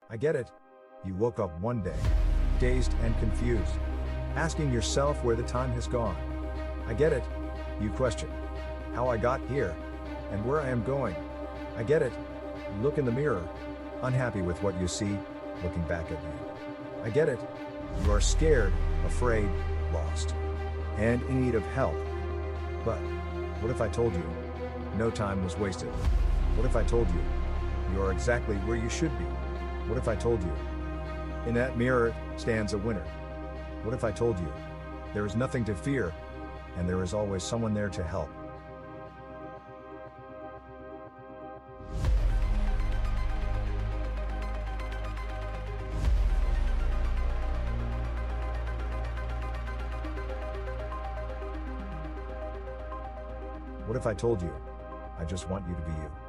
I get it. You woke up one day, dazed and confused, asking yourself where the time has gone. I get it. You question how I got here and where I am going. I get it. You look in the mirror, unhappy with what you see, looking back at you. I get it. You are scared, afraid, lost, and in need of help. But what if I told you no time was wasted? What if I told you you are exactly where you should be? What if I told you in that mirror stands a winner? What if I told you there is nothing to fear and there is always someone there to help? What if I told you I just want you to be you?